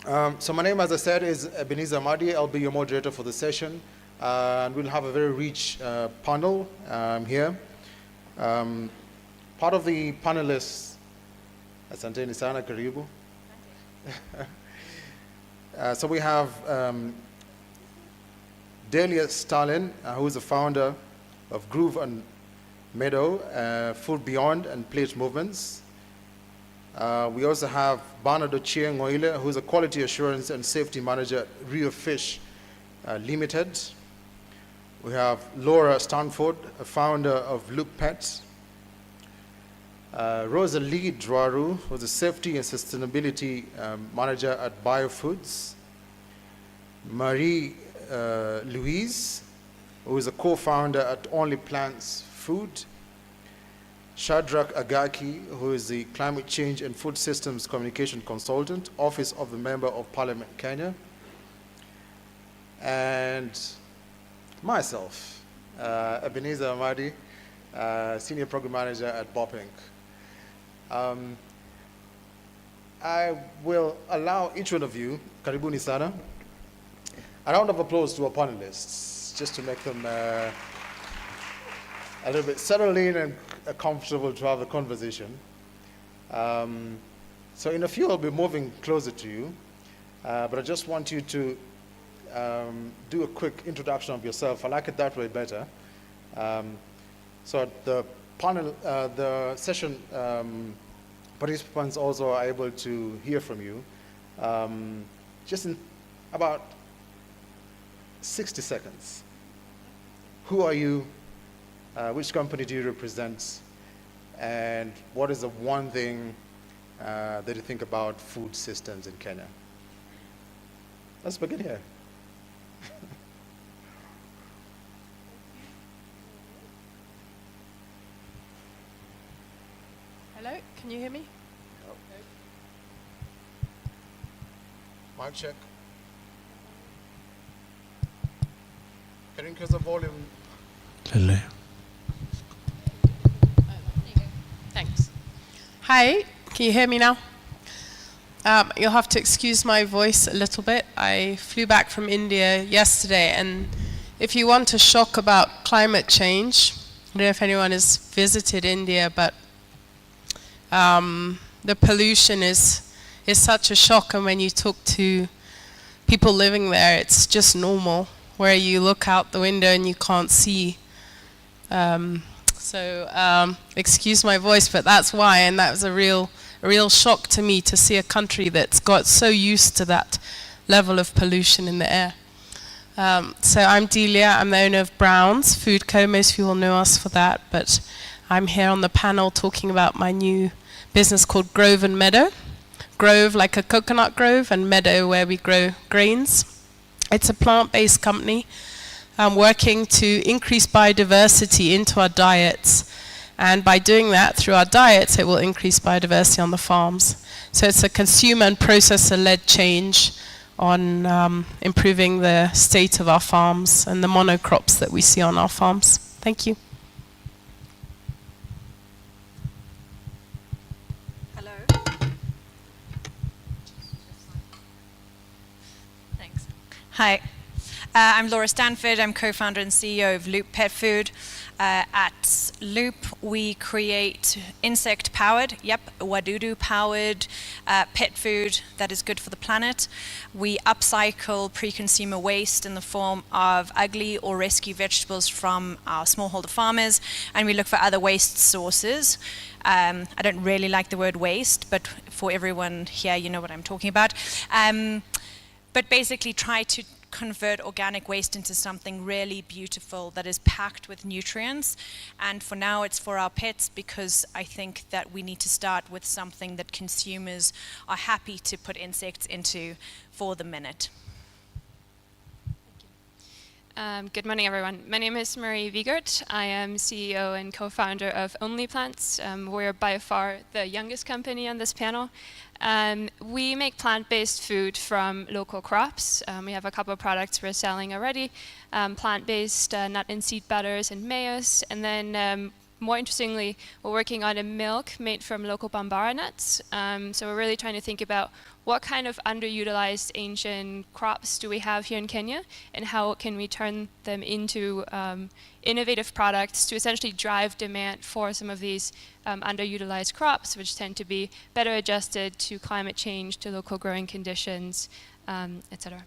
So my name, as I said, is Ebenezer Amadi. I'll be your moderator for the session. And we'll have a very rich panel here. Part of the panelists, asanteni sana, karibu. So we have Delia Stalin, who is the founder of Groove and Meadow, Food Beyond and Plate Movements. We also have Bernardo Chieng Oile, who is a quality assurance and safety manager at Rio Fish Limited. We have Laura Stanford, a founder of Loop Pets. Rosalie Dwaru, who is a safety and sustainability manager at Biofoods. Marie Louise, who is a co-founder at Only Plants Food. Shadrach Agaki, who is the Climate Change and Food Systems Communication Consultant, Office of the Member of Parliament, Kenya. And myself, Ebenezer Amadi, Senior Program Manager at BOP Inc. I will allow each one of you, karibuni sana, a round of applause to our panelists, just to make them a little bit settled in and comfortable to have a conversation. So in a few, I'll be moving closer to you, but I just want you to do a quick introduction of yourself. I like it that way better. So the panel, the session participants also are able to hear from you. Just in about 60 seconds. Who are you? Which company do you represent? And what is the one thing that you think about food systems in Kenya? Let's begin here. Hello, can you hear me? Mic check. Can you increase the volume? Hello. Thanks. Hi, can you hear me now? You'll have to excuse my voice a little bit. I flew back from India yesterday, and if you want a shock about climate change, I don't know if anyone has visited India, but the pollution is such a shock, and when you talk to people living there, it's just normal, where you look out the window and you can't see. Excuse my voice, but that's why, and that was a real shock to me to see a country that's got so used to that level of pollution in the air. So I'm Delia, I'm the owner of Brown's Food Co. Most people know us for that, but I'm here on the panel talking about my new business called Grove and Meadow. Grove like a coconut grove, and meadow where we grow grains. It's a plant-based company working to increase biodiversity into our diets. And by doing that through our diets, it will increase biodiversity on the farms. So it's a consumer and processor-led change on improving the state of our farms and the monocrops that we see on our farms. Thank you. Hello. Thanks. Hi. I'm Laura Stanford. I'm co-founder and CEO of Loop Pet Food. At Loop, we create insect-powered, wadudu-powered pet food that is good for the planet. We upcycle pre-consumer waste in the form of ugly or rescue vegetables from our smallholder farmers, and we look for other waste sources. I don't really like the word waste, but for everyone here, you know what I'm talking about. But basically try to convert organic waste into something really beautiful that is packed with nutrients. And for now, it's for our pets, because I think that we need to start with something that consumers are happy to put insects into for the minute. Good morning, everyone. My name is Marie Wiegert. I am CEO and co-founder of Only Plants. We're by far the youngest company on this panel. We make plant-based food from local crops. We have a couple of products we're selling already, plant-based nut and seed butters and mayos, and then more interestingly, we're working on a milk made from local bambara nuts. So we're really trying to think about what kind of underutilized ancient crops do we have here in Kenya, and how can we turn them into innovative products to essentially drive demand for some of these underutilized crops, which tend to be better adjusted to climate change, to local growing conditions, etc.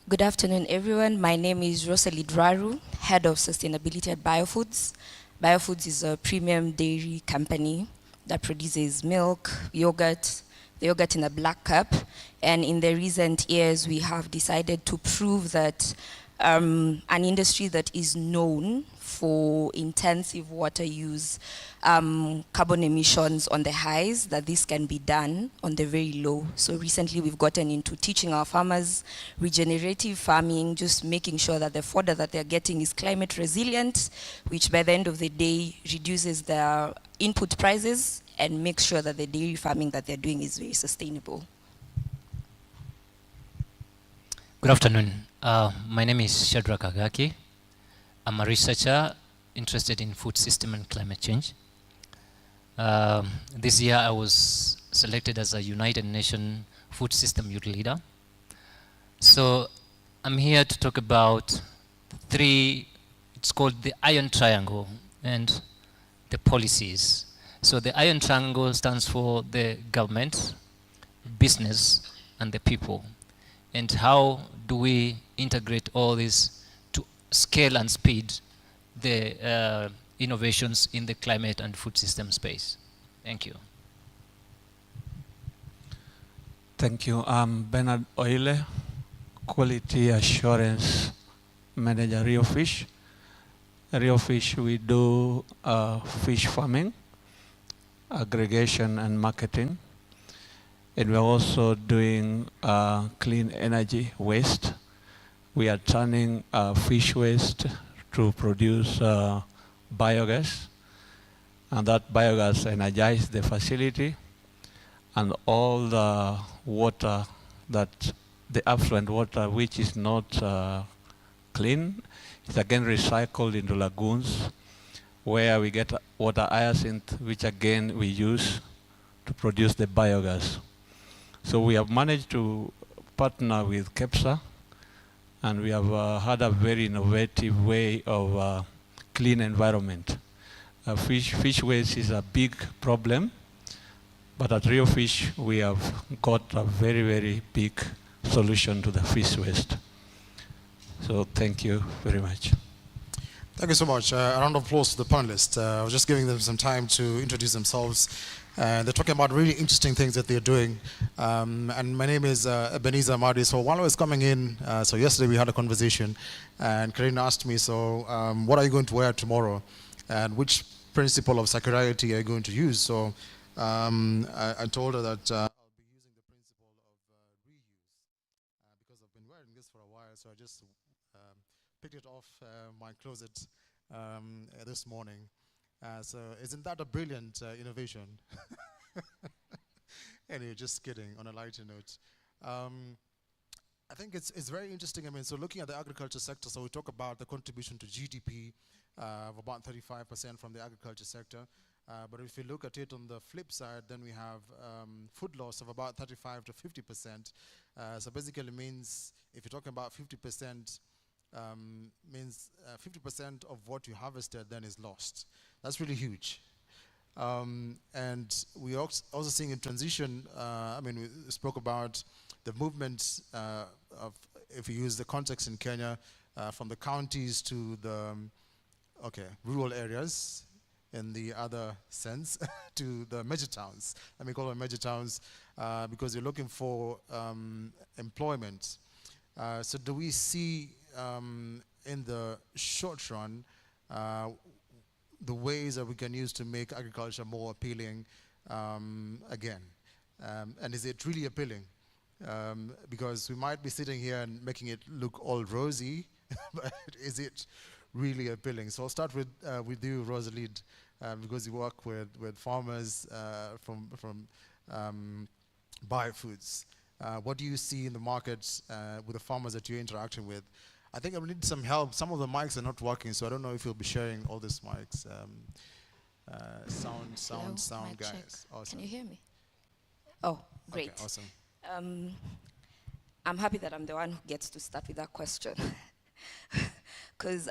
Good afternoon, everyone. My name is Rosalie Draru, Head of Sustainability at Biofoods. Biofoods is a premium dairy company that produces milk, yogurt, the yogurt in a black cup. And in the recent years, we have decided to prove that an industry that is known for intensive water use, carbon emissions on the highs, that this can be done on the very low. So recently we've gotten into teaching our farmers regenerative farming, just making sure that the fodder that they're getting is climate resilient, which by the end of the day reduces their input prices and makes sure that the dairy farming that they're doing is very sustainable. Good afternoon. My name is Shadrach Agaki. I'm a researcher interested in food system and climate change. This year I was selected as a United Nations Food System Youth Leader. So I'm here to talk about it's called the Iron Triangle and the policies. So the Iron Triangle stands for the government, business, and the people. And how do we integrate all this to scale and speed the innovations in the climate and food system space? Thank you. Thank you. I'm Bernard Oile, Quality Assurance Manager, Rio Fish. Rio Fish, we do fish farming, aggregation and marketing. And we're also doing clean energy waste. We are turning fish waste to produce biogas. And that biogas energizes the facility. And all the water, the affluent water, which is not clean, is again recycled into lagoons, where we get water hyacinth, which again we use to produce the biogas. So we have managed to partner with KEPSA, and we have had a very innovative way of clean environment. Fish waste is a big problem, but at Rio Fish we have got a very, very big solution to the fish waste. So thank you very much. Thank you so much. A round of applause to the panelists. I was just giving them some time to introduce themselves. They're talking about really interesting things that they're doing. And my name is Ebenezer Amadi. So while I was coming in, so yesterday we had a conversation, and Karina asked me, so what are you going to wear tomorrow? And which principle of circularity are you going to use? So I told her that I'll be using the principle of reuse, because I've been wearing this for a while, so I just picked it off my closet this morning. So isn't that a brilliant innovation? Anyway, just kidding, on a lighter note. I think it's very interesting. I mean, so looking at the agriculture sector, so we talk about the contribution to GDP of about 35% from the agriculture sector. But if you look at it on the flip side, then we have food loss of about 35 to 50%. So basically means, if you're talking about 50%, means 50% of what you harvested then is lost. That's really huge. And we also seeing a transition. I mean, we spoke about the movement of, if we use the context in Kenya, from the counties to the rural areas, in the other sense, to the major towns. Let me call them major towns, because you're looking for employment. So do we see in the short run the ways that we can use to make agriculture more appealing again? And is it really appealing? Because we might be sitting here and making it look all rosy, but is it really appealing? So I'll start with you, Rosalind, because you work with farmers from biofoods. What do you see in the market with the farmers that you're interacting with? I think I need some help. Some of the mics are not working, so I don't know if you'll be sharing all these mics. Hello, Sound, mic guys. check. Awesome. Can you hear me? Oh, great. Okay, awesome. I'm happy that I'm the one who gets to start with that question. Because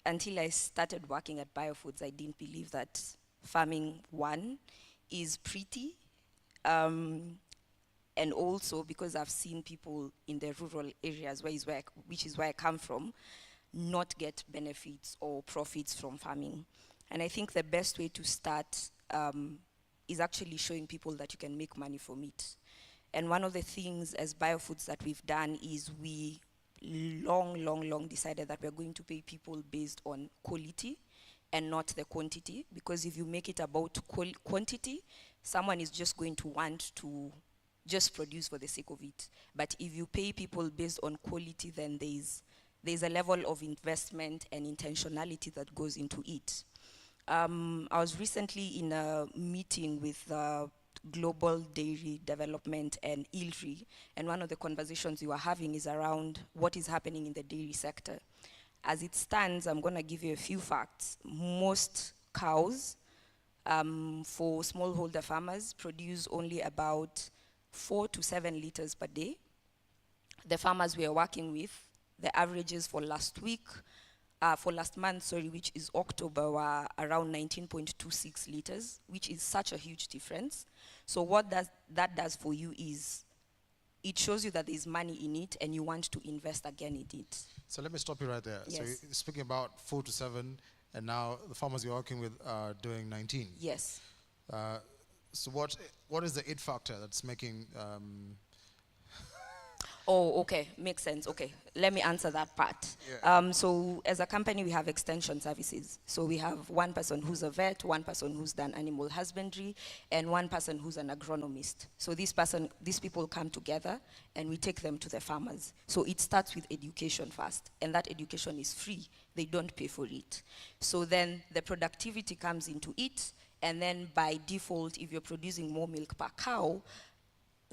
until I started working at Biofoods, I didn't believe that farming, one, is pretty. And also because I've seen people in the rural areas, which is where I come from, not get benefits or profits from farming. And I think the best way to start is actually showing people that you can make money from it. And one of the things as Biofoods that we've done is we long decided that we're going to pay people based on quality and not the quantity, because if you make it about quantity, someone is just going to want to just produce for the sake of it. But if you pay people based on quality, then there's a level of investment and intentionality that goes into it. I was recently in a meeting with Global Dairy Development and ILRI, and one of the conversations we were having is around what is happening in the dairy sector. As it stands, I'm going to give you a few facts. Most cows for smallholder farmers produce only about 4 to 7 liters per day. The farmers we are working with, the averages for last month, which is October, were around 19.26 liters, which is such a huge difference. So what that does for you is it shows you that there's money in it and you want to invest again in it. So let me stop you right there. Yes. So you're speaking about 4 to 7, and now the farmers you're working with are doing 19. Yes. So what is the it factor that's making... Oh, okay, makes sense. Okay, let me answer that part. Yeah. So as a company, we have extension services. So we have one person who's a vet, one person who's done animal husbandry, and one person who's an agronomist. So these people come together and we take them to the farmers. So it starts with education first, and that education is free. They don't pay for it. So then the productivity comes into it, and then by default, if you're producing more milk per cow,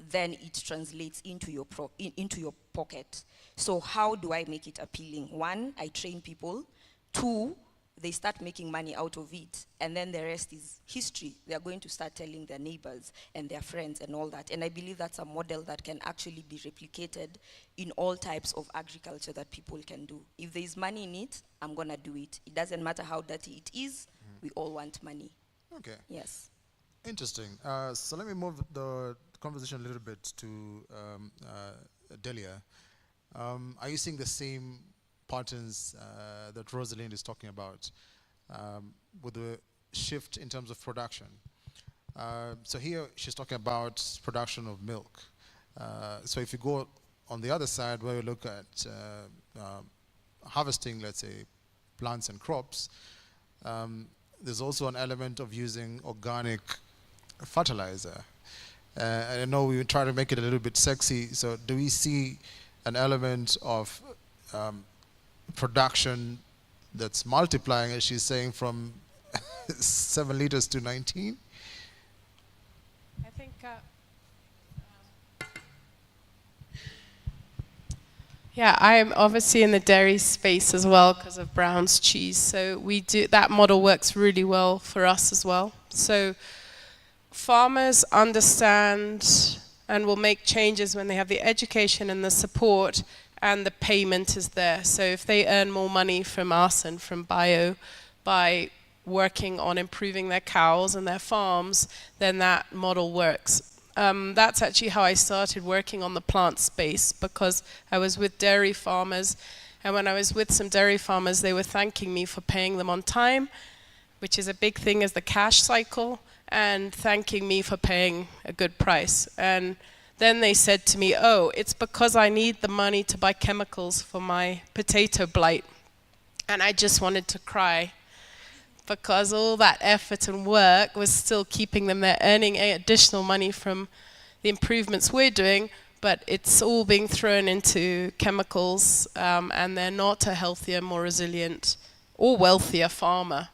then it translates into your pocket. So how do I make it appealing? One, I train people. Two, they start making money out of it. And then the rest is history. They are going to start telling their neighbors and their friends and all that. And I believe that's a model that can actually be replicated in all types of agriculture that people can do. If there is money in it, I'm going to do it. It doesn't matter how dirty it is. We all want money. Okay. Yes. Interesting. So let me move the conversation a little bit to Delia. Are you seeing the same patterns that Rosalind is talking about with the shift in terms of production? So here she's talking about production of milk. So if you go on the other side where you look at harvesting, let's say, plants and crops, there's also an element of using organic fertilizer. And I know we try to make it a little bit sexy, so do we see an element of production that's multiplying, as she's saying, from 7 liters to 19? I think yeah, I'm obviously in the dairy space as well because of Brown's cheese. So that model works really well for us as well. So farmers understand and will make changes when they have the education and the support and the payment is there. So if they earn more money from us and from Bio by working on improving their cows and their farms, then that model works. That's actually how I started working on the plant space, because I was with dairy farmers, and when I was with some dairy farmers, they were thanking me for paying them on time, which is a big thing as the cash cycle, and thanking me for paying a good price. And then they said to me, oh, it's because I need the money to buy chemicals for my potato blight. And I just wanted to cry, because all that effort and work was still keeping them there, earning additional money from the improvements we're doing, but it's all being thrown into chemicals, and they're not a healthier, more resilient, or wealthier farmer.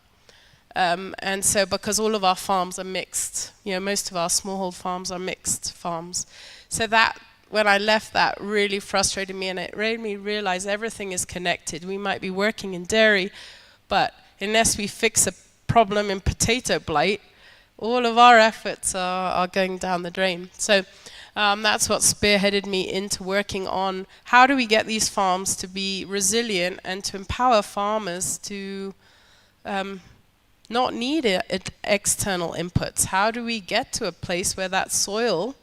And so because all of our farms are mixed, most of our smallhold farms are mixed farms. So that when I left, that really frustrated me, and it made me realize everything is connected. We might be working in dairy, but unless we fix a problem in potato blight, all of our efforts are going down the drain. So that's what spearheaded me into working on how do we get these farms to be resilient and to empower farmers to not need external inputs. How do we get to a place where that soil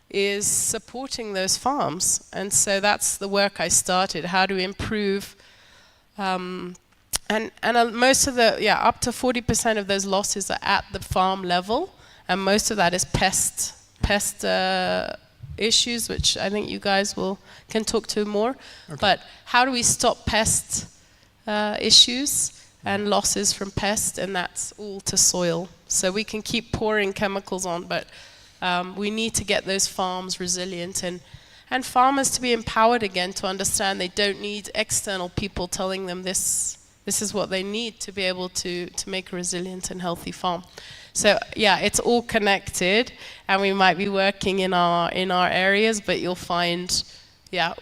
is supporting those farms? And so that's the work I started. How to improve, most of the, up to 40% of those losses are at the farm level, and most of that is pest issues, which I think you guys can talk to more. Okay. But how do we stop pest issues and losses from pests, and that's all to soil. So we can keep pouring chemicals on, but we need to get those farms resilient and farmers to be empowered again to understand they don't need external people telling them this is what they need to be able to make a resilient and healthy farm. So yeah, it's all connected, and we might be working in our areas, but you'll find,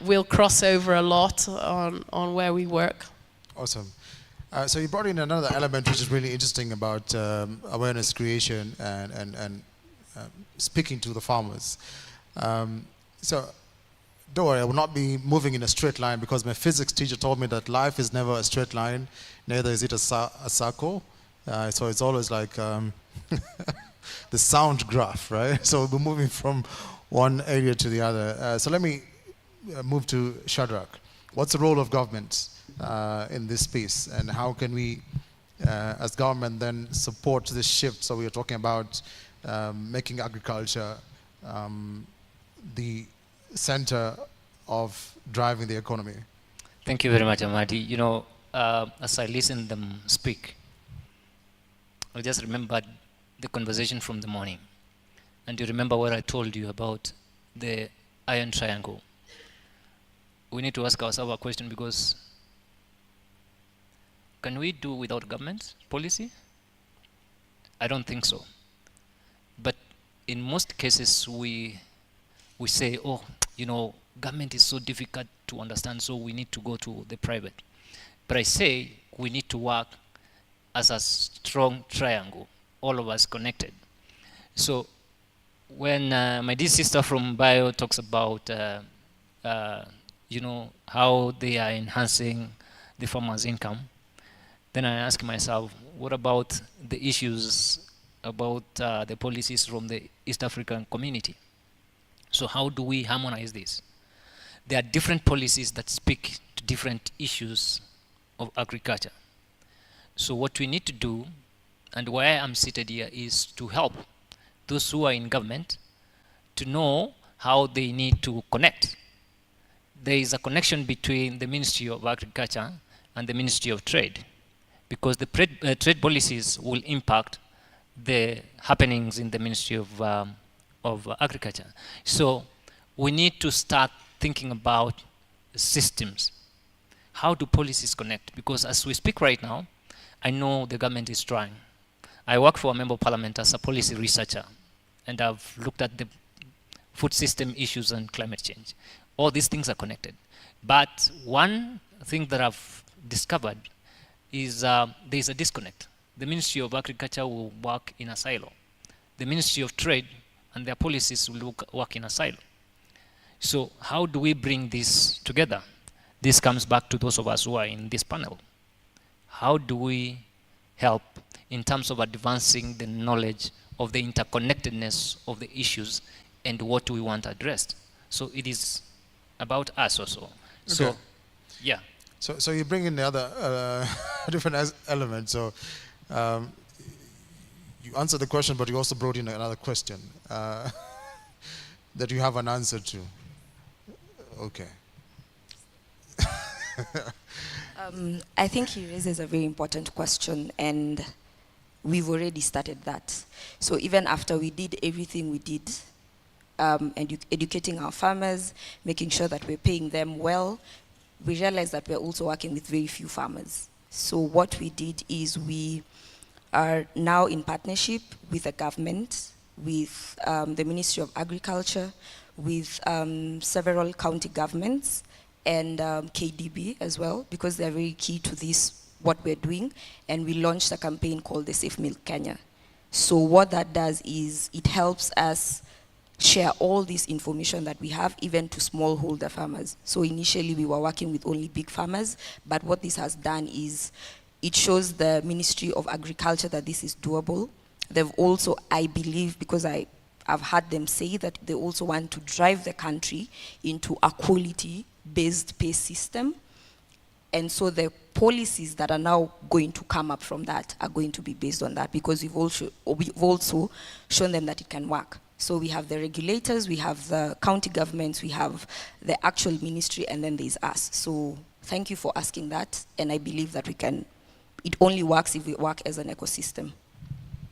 we'll cross over a lot on where we work. Awesome. So you brought in another element which is really interesting about awareness creation and speaking to the farmers. So don't worry, I will not be moving in a straight line, because my physics teacher told me that life is never a straight line, neither is it a circle. So it's always like the sound graph, right? So we're moving from one area to the other. So let me move to Shadrach. What's the role of government in this space, and how can we, as government, then support this shift? So we are talking about making agriculture the center of driving the economy. Thank you very much, Amadi. You know, as I listen them speak, I just remembered the conversation from the morning. And you remember what I told you about the iron triangle. We need to ask ourselves a question, because can we do without government policy? I don't think so. But in most cases, we say, oh, you know, government is so difficult to understand, so we need to go to the private. But I say we need to work as a strong triangle, all of us connected. So when my dear sister from Bio talks about, you know, how they are enhancing the farmer's income, then I ask myself, what about the issues about the policies from the East African community? So how do we harmonize this? There are different policies that speak to different issues of agriculture. So what we need to do, and why I'm seated here, is to help those who are in government to know how they need to connect. There is a connection between the Ministry of Agriculture and the Ministry of Trade, because the trade policies will impact the happenings in the Ministry of Agriculture. So we need to start thinking about systems. How do policies connect? Because as we speak right now, I know the government is trying. I work for a member of parliament as a policy researcher, and I've looked at the food system issues and climate change. All these things are connected. But one thing that I've discovered is there's a disconnect. The Ministry of Agriculture will work in a silo. The Ministry of Trade and their policies will work in a silo. So how do we bring this together? This comes back to those of us who are in this panel. How do we help in terms of advancing the knowledge of the interconnectedness of the issues and what we want addressed? So it is about us also. Okay. So, yeah. So you bring in the other different elements. So you answered the question, but you also brought in another question that you have an answer to. Okay. I think he raises a very important question, and we've already started that. So even after we did everything we did, educating our farmers, making sure that we're paying them well, we realized that we're also working with very few farmers. So what we did is we are now in partnership with the government with the Ministry of Agriculture, with several county governments, and KDB as well, because they're very key to this, what we're doing. And we launched a campaign called the Safe Milk Kenya. So what that does is it helps us share all this information that we have, even to smallholder farmers. So initially we were working with only big farmers, but what this has done is it shows the Ministry of Agriculture that this is doable. They've also, I believe, because I've heard them say that they also want to drive the country into a quality-based pay system. And so the policies that are now going to come up from that are going to be based on that, because we've also shown them that it can work. So we have the regulators, we have the county governments, we have the actual ministry, and then there's us. So thank you for asking that, and I believe that we can, it only works if we work as an ecosystem.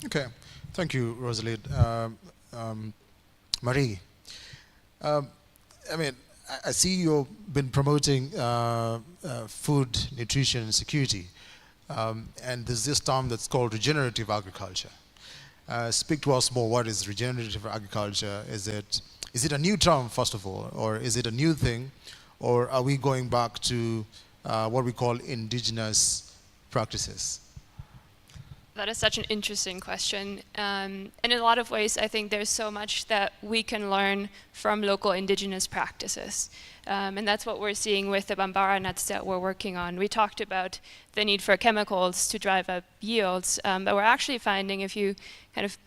Okay, thank you, Rosalind. Marie, I mean, I see you've been promoting food, nutrition, and security, and there's this term that's called regenerative agriculture. Speak to us more. What is regenerative agriculture? Is it a new term, first of all, or is it a new thing, or are we going back to what we call indigenous practices? That is such an interesting question. And in a lot of ways, I think there's so much that we can learn from local indigenous practices. And that's what we're seeing with the Bambara nuts that we're working on. We talked about the need for chemicals to drive up yields, but we're actually finding, if you kind of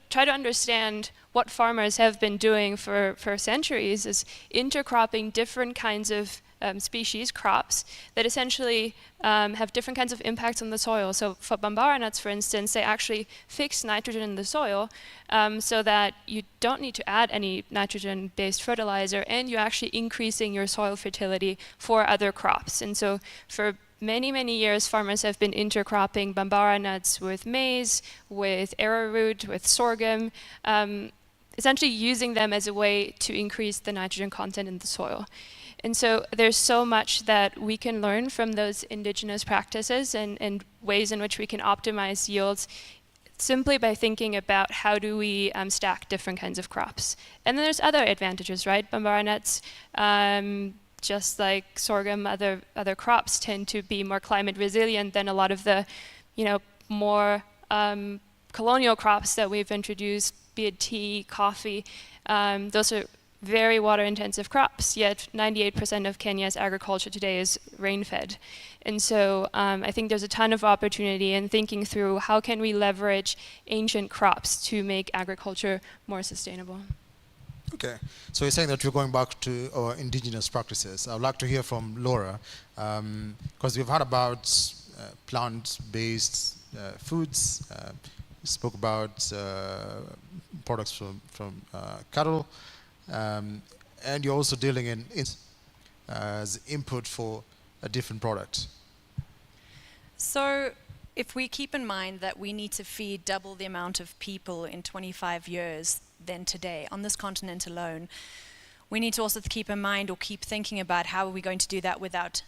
try to understand what farmers have been doing for centuries, is intercropping different kinds of species, crops, that essentially have different kinds of impacts on the soil. So for Bambara nuts, for instance, they actually fix nitrogen in the soil so that you don't need to add any nitrogen-based fertilizer, and you're actually increasing your soil fertility for other crops. And so for many, many years, farmers have been intercropping Bambara nuts with maize, with arrowroot, with sorghum, essentially using them as a way to increase the nitrogen content in the soil. And so there's so much that we can learn from those indigenous practices and ways in which we can optimize yields simply by thinking about how do we stack different kinds of crops. And then there's other advantages, right? Bambara nuts, just like sorghum, other crops tend to be more climate resilient than a lot of the, more colonial crops that we've introduced, be it tea, coffee. Those are very water-intensive crops, yet 98% of Kenya's agriculture today is rain-fed. And so I think there's a ton of opportunity in thinking through how can we leverage ancient crops to make agriculture more sustainable. Okay, so you're saying that we're going back to our indigenous practices. I'd like to hear from Laura, because we've heard about plant-based foods. We spoke about products from cattle. And you're also dealing in as input for a different product. So if we keep in mind that we need to feed double the amount of people in 25 years than today on this continent alone, we need to also keep in mind or keep thinking about how are we going to do that without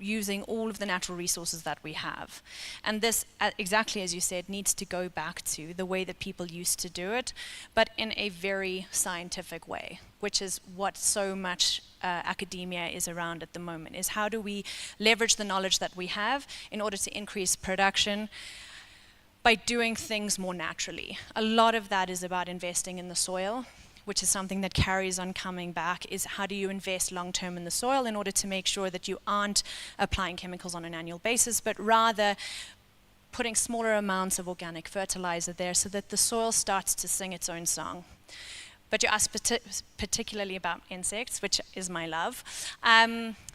using all of the natural resources that we have. And this, exactly as you said, needs to go back to the way that people used to do it, but in a very scientific way, which is what so much academia is around at the moment, is how do we leverage the knowledge that we have in order to increase production by doing things more naturally. A lot of that is about investing in the soil, which is something that carries on coming back, is how do you invest long-term in the soil in order to make sure that you aren't applying chemicals on an annual basis, but rather putting smaller amounts of organic fertilizer there so that the soil starts to sing its own song. But you asked particularly about insects, which is my love.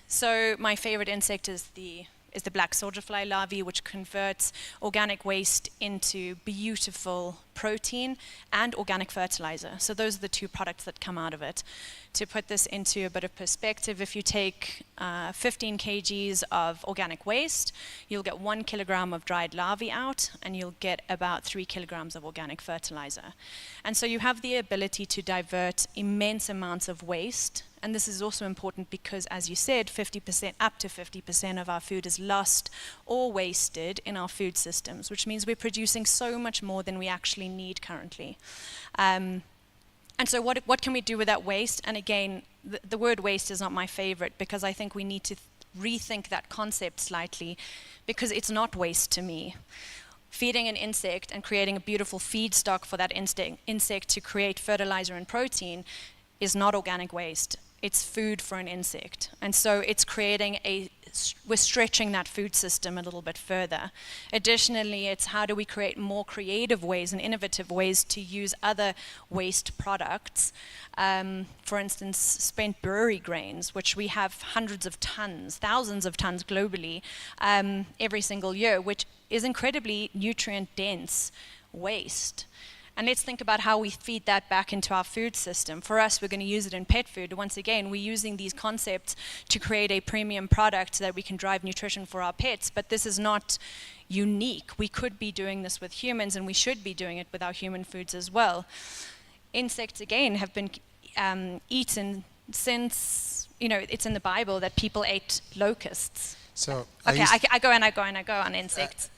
So my favorite insect is the black soldier fly larvae, which converts organic waste into beautiful protein and organic fertilizer. So those are the two products that come out of it. To put this into a bit of perspective, if you take 15 kgs of organic waste, you'll get 1 kilogram of dried larvae out, and you'll get about 3 kilograms of organic fertilizer. And so you have the ability to divert immense amounts of waste And this is also important because, as you said, 50%, up to 50% of our food is lost or wasted in our food systems, which means we're producing so much more than we actually need currently. And so what can we do with that waste? And again, the word waste is not my favorite, because I think we need to rethink that concept slightly, because it's not waste to me. Feeding an insect and creating a beautiful feedstock for that insect to create fertilizer and protein is not organic waste. It's food for an insect. And so it's creating we're stretching that food system a little bit further. Additionally, it's how do we create more creative ways and innovative ways to use other waste products. For instance, spent brewery grains, which we have hundreds of tons, thousands of tons globally every single year, which is incredibly nutrient-dense waste. And let's think about how we feed that back into our food system. For us, we're going to use it in pet food. Once again, we're using these concepts to create a premium product so that we can drive nutrition for our pets. But this is not unique. We could be doing this with humans, and we should be doing it with our human foods as well. Insects, again, have been eaten since, it's in the Bible that people ate locusts. So okay, I go on insects.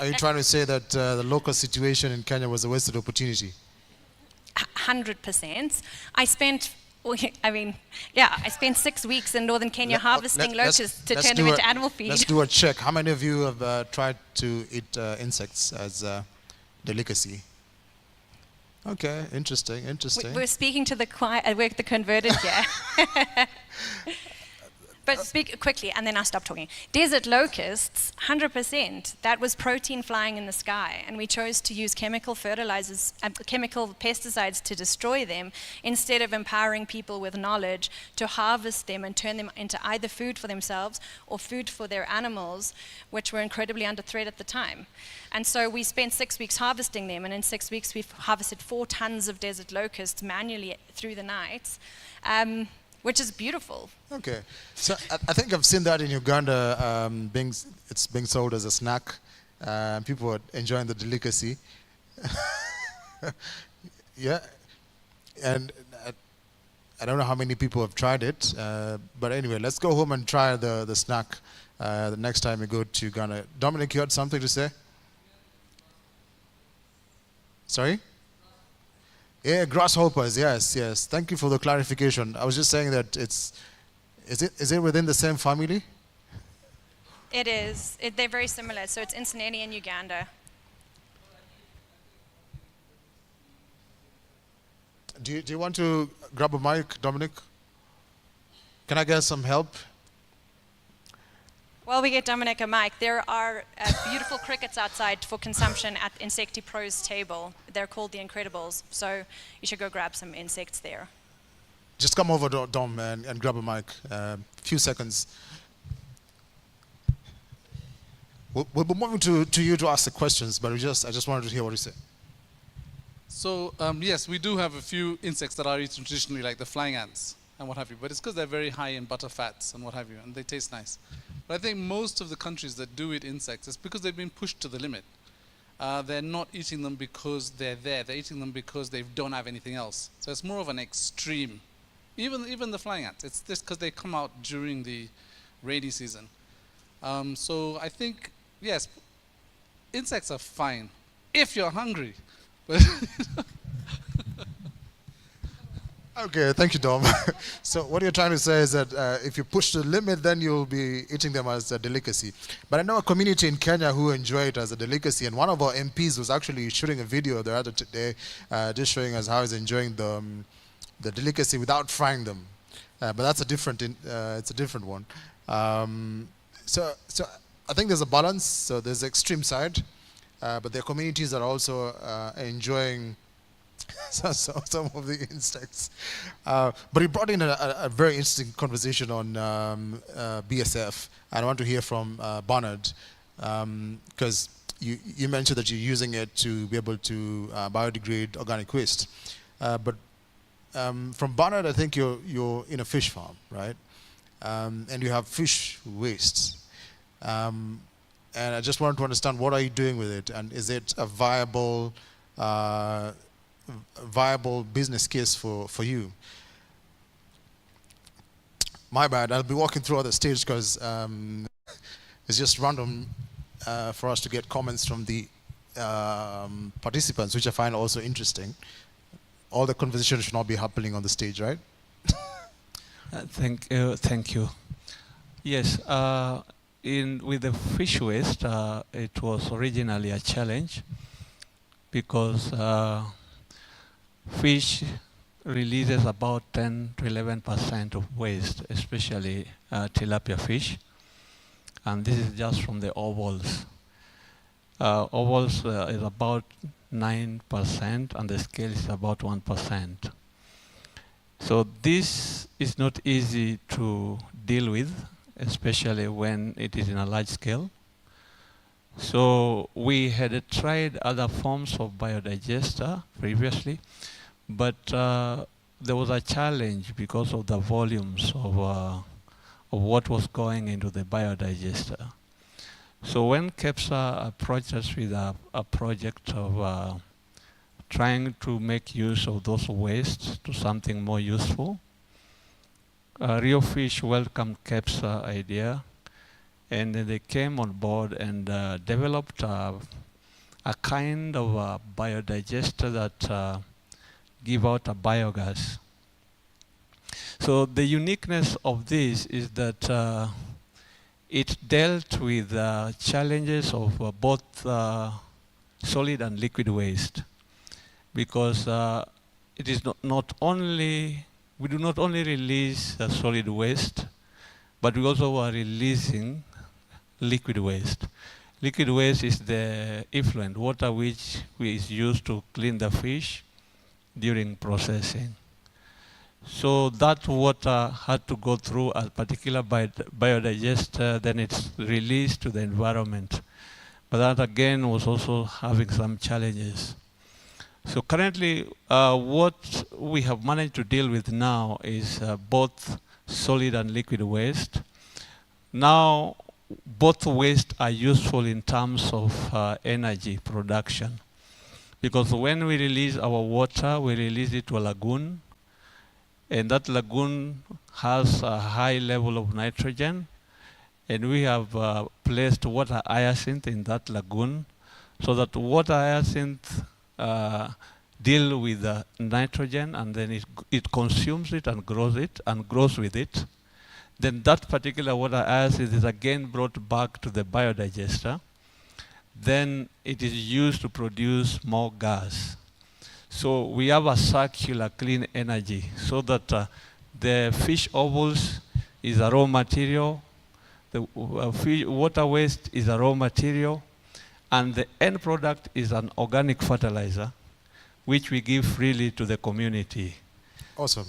Are you trying to say that the locust situation in Kenya was a wasted opportunity? 100%. I spent 6 weeks in northern Kenya harvesting locusts to turn them into animal feed. Let's do a check. How many of you have tried to eat insects as a delicacy? Okay, interesting. We're speaking to the choir, the converted here. But speak quickly, and then I'll stop talking. Desert locusts, 100%. That was protein flying in the sky, and we chose to use chemical fertilizers, chemical pesticides to destroy them, instead of empowering people with knowledge to harvest them and turn them into either food for themselves or food for their animals, which were incredibly under threat at the time. And so we spent 6 weeks harvesting them, and in 6 weeks we've harvested 4 tons of desert locusts manually through the night. Which is beautiful. Okay, so I think I've seen that in Uganda. It's being sold as a snack. People are enjoying the delicacy. Yeah, and I don't know how many people have tried it, but anyway, let's go home and try the snack the next time we go to Uganda. Dominic, you had something to say? Sorry? Yeah, grasshoppers, yes. Thank you for the clarification. I was just saying that is it within the same family? It is. They're very similar. So it's Insineni in Uganda. Do you want to grab a mic, Dominic? Can I get some help? While we get Dominic a mic, there are beautiful crickets outside for consumption at Insecti Pro's table. They're called the Incredibles, so you should go grab some insects there. Just come over, Dom, and grab a mic. Few seconds. We'll be moving to you to ask the questions, but I just wanted to hear what you say. So yes, we do have a few insects that are eaten traditionally, like the flying ants and what have you, but it's because they're very high in butter fats and what have you, and they taste nice. But I think most of the countries that do eat insects, it's because they've been pushed to the limit. They're not eating them because they're there. They're eating them because they don't have anything else. So it's more of an extreme. Even the flying ants, it's just because they come out during the rainy season. So I think, yes, insects are fine if you're hungry. But Okay, thank you, Dom. So what you're trying to say is that if you push the limit, then you'll be eating them as a delicacy. But I know a community in Kenya who enjoy it as a delicacy, and one of our MPs was actually shooting a video the other day, just showing us how he's enjoying the delicacy without frying them. But that's a different, it's a different one. So I think there's a balance. So there's the extreme side, but there are communities that are also enjoying some of the insects. But he brought in a very interesting conversation on BSF, and I want to hear from Bernard, because you mentioned that you're using it to be able to biodegrade organic waste. But from Bernard, I think you're in a fish farm, right? And you have fish waste. And I just wanted to understand, what are you doing with it, and is it a viable business case for you? My bad. I'll be walking through other stages because it's just random for us to get comments from the participants, which I find also interesting. All the conversation should not be happening on the stage, right? Thank you. Yes, with the fish waste, it was originally a challenge because fish releases about 10 to 11% of waste, especially tilapia fish, and this is just from the ovals. Ovals is about 9%, and the scale is about 1%. So this is not easy to deal with, especially when it is in a large scale. So we had tried other forms of biodigester previously, but there was a challenge because of the volumes of what was going into the biodigester. So when KEPSA approached us with a project of trying to make use of those wastes to something more useful, Rio Fish welcomed KEPSA idea, and they came on board and developed a kind of a biodigester that give out a biogas. So the uniqueness of this is that it dealt with challenges of both solid and liquid waste, because it is we do not only release solid waste, but we also are releasing liquid waste. Liquid waste is the effluent, water which is used to clean the fish during processing. So that water had to go through a particular biodigester, then it's released to the environment. But that again was also having some challenges. So currently, what we have managed to deal with now is both solid and liquid waste. Now, both waste are useful in terms of energy production. Because when we release our water, we release it to a lagoon, and that lagoon has a high level of nitrogen, and we have placed water hyacinth in that lagoon, so that water hyacinth deal with the nitrogen, and then it consumes it and grows with it. Then that particular water hyacinth is again brought back to the biodigester. Then it is used to produce more gas. So we have a circular clean energy, so that the fish ovals is a raw material, the water waste is a raw material, and the end product is an organic fertilizer, which we give freely to the community. Awesome.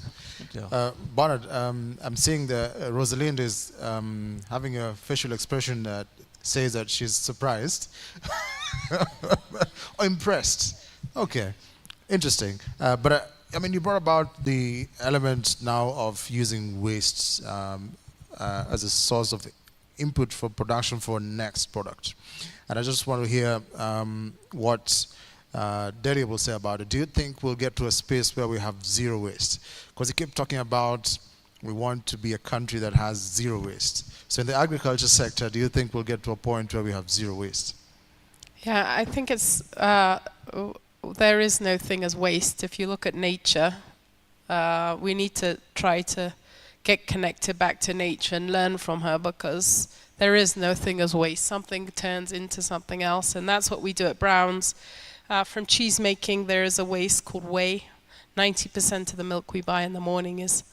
Yeah. Bernard, I'm seeing that Rosalind is having a facial expression that says that she's surprised or impressed. Okay, interesting. But I mean, you brought about the element now of using wastes as a source of input for production for next product. And I just want to hear what Derry will say about it. Do you think we'll get to a space where we have zero waste? Because you keep talking about we want to be a country that has zero waste. So in the agriculture sector, do you think we'll get to a point where we have zero waste? Yeah, I think it's there is no thing as waste. If you look at nature, we need to try to get connected back to nature and learn from her, because there is no thing as waste. Something turns into something else, and that's what we do at Brown's. From cheese making, there is a waste called whey. 90% of the milk we buy in the morning is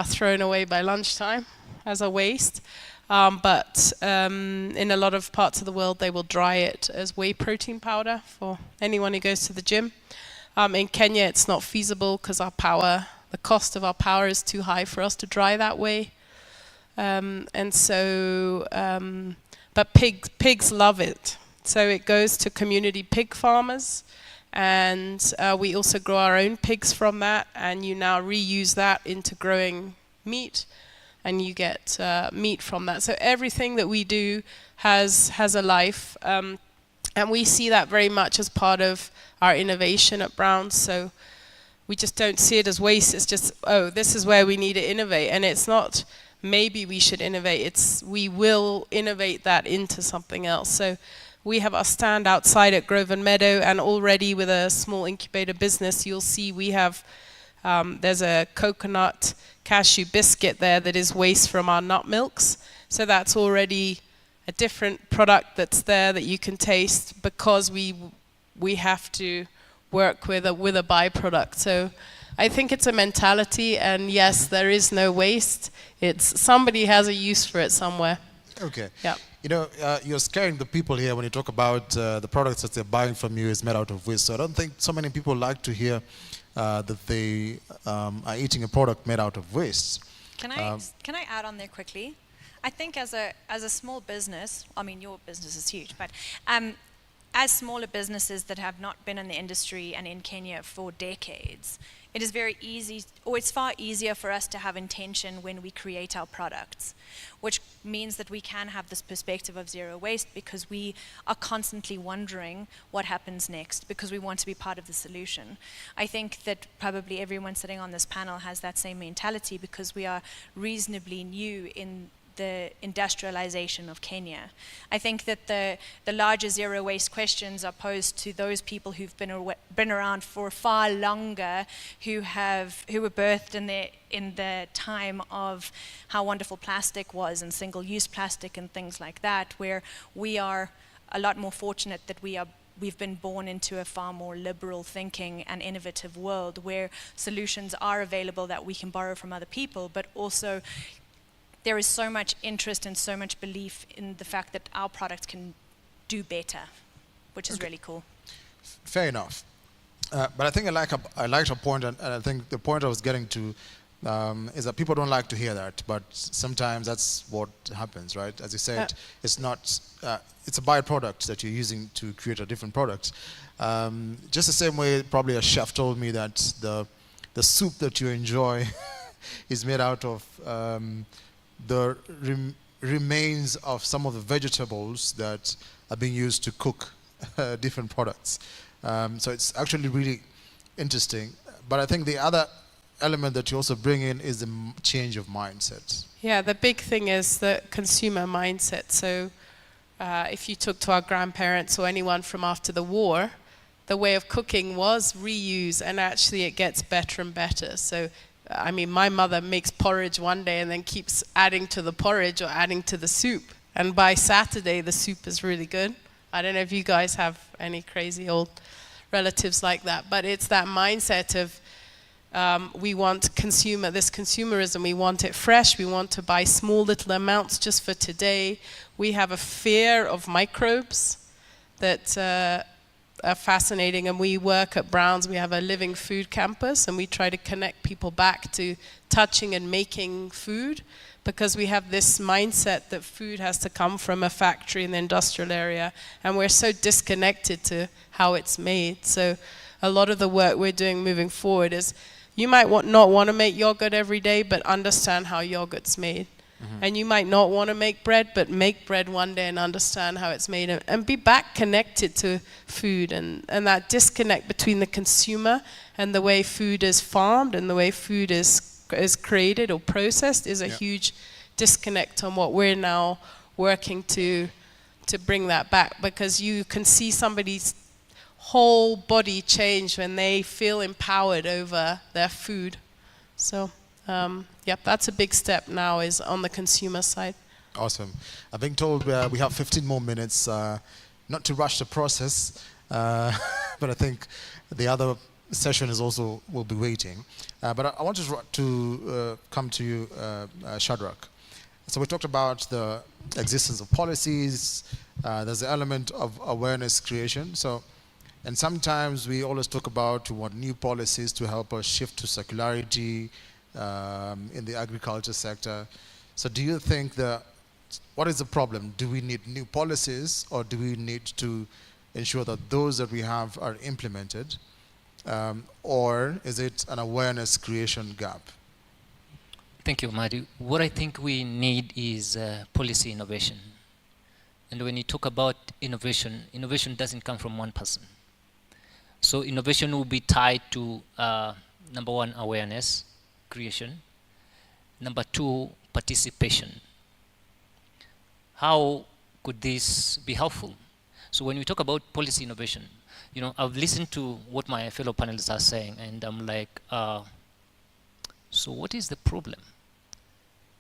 thrown away by lunchtime as a waste. But in a lot of parts of the world, they will dry it as whey protein powder for anyone who goes to the gym. In Kenya, it's not feasible because the cost of our power is too high for us to dry that whey. But pigs love it. So it goes to community pig farmers, and we also grow our own pigs from that, and you now reuse that into growing meat, and you get meat from that. So everything that we do has a life, and we see that very much as part of our innovation at Brown's. So we just don't see it as waste. It's just, oh, this is where we need to innovate. And it's not maybe we should innovate. It's we will innovate that into something else. So we have our stand outside at Grove and Meadow, and already with a small incubator business, you'll see we have, there's a coconut cashew biscuit there that is waste from our nut milks. So that's already a different product that's there that you can taste, because we have to work with a byproduct. So I think it's a mentality, and yes, there is no waste. It's somebody has a use for it somewhere. Okay. Yeah. You know, you're scaring the people here when you talk about the products that they're buying from you is made out of waste. So I don't think so many people like to hear that they are eating a product made out of waste. Can I add on there quickly? I think as a small business, I mean your business is huge, but as smaller businesses that have not been in the industry and in Kenya for decades, it is very easy, or it's far easier for us to have intention when we create our products, which means that we can have this perspective of zero waste, because we are constantly wondering what happens next, because we want to be part of the solution. I think that probably everyone sitting on this panel has that same mentality, because we are reasonably new in the industrialization of Kenya. I think that the larger zero waste questions are posed to those people who've been around for far longer, who were birthed in the time of how wonderful plastic was, and single-use plastic and things like that, where we are a lot more fortunate that we've been born into a far more liberal thinking and innovative world, where solutions are available that we can borrow from other people, but also there is so much interest and so much belief in the fact that our product can do better, which is really cool. Fair enough. But I think I liked her point, and I think the point I was getting to is that people don't like to hear that, but sometimes that's what happens, right? As you said, it's not, it's a byproduct that you're using to create a different product. Just the same way probably a chef told me that the soup that you enjoy is made out of the remains of some of the vegetables that are being used to cook different products. So it's actually really interesting. But I think the other element that you also bring in is the change of mindset. Yeah, the big thing is the consumer mindset. So if you talk to our grandparents or anyone from after the war, the way of cooking was reuse, and actually it gets better and better. So I mean, my mother makes porridge one day and then keeps adding to the porridge or adding to the soup. And by Saturday, the soup is really good. I don't know if you guys have any crazy old relatives like that, but it's that mindset of we want consumerism, we want it fresh, we want to buy small little amounts just for today. We have a fear of microbes that are fascinating, and we work at Brown's. We have a living food campus, and we try to connect people back to touching and making food, because we have this mindset that food has to come from a factory in the industrial area, and we're so disconnected to how it's made. So a lot of the work we're doing moving forward is, you might not want to make yogurt every day, but understand how yogurt's made. And you might not want to make bread, but make bread one day and understand how it's made, and be back connected to food. And that disconnect between the consumer and the way food is farmed and the way food is created or processed is a huge disconnect on what we're now working to bring that back, because you can see somebody's whole body change when they feel empowered over their food. So yep, that's a big step now, is on the consumer side. Awesome. I'm being told we have 15 more minutes, not to rush the process, but I think the other session will be waiting. But I want to come to you, Shadrach. So we talked about the existence of policies. There's the element of awareness creation. And sometimes we always talk about we want new policies to help us shift to circularity in the agriculture sector. So do you think what is the problem? Do we need new policies, or do we need to ensure that those that we have are implemented? Or is it an awareness creation gap? Thank you, Madi. What I think we need is policy innovation. And when you talk about innovation, innovation doesn't come from one person. So innovation will be tied to number one, awareness creation. Number two, participation. How could this be helpful? So when we talk about policy innovation, I've listened to what my fellow panelists are saying, and I'm like, so what is the problem?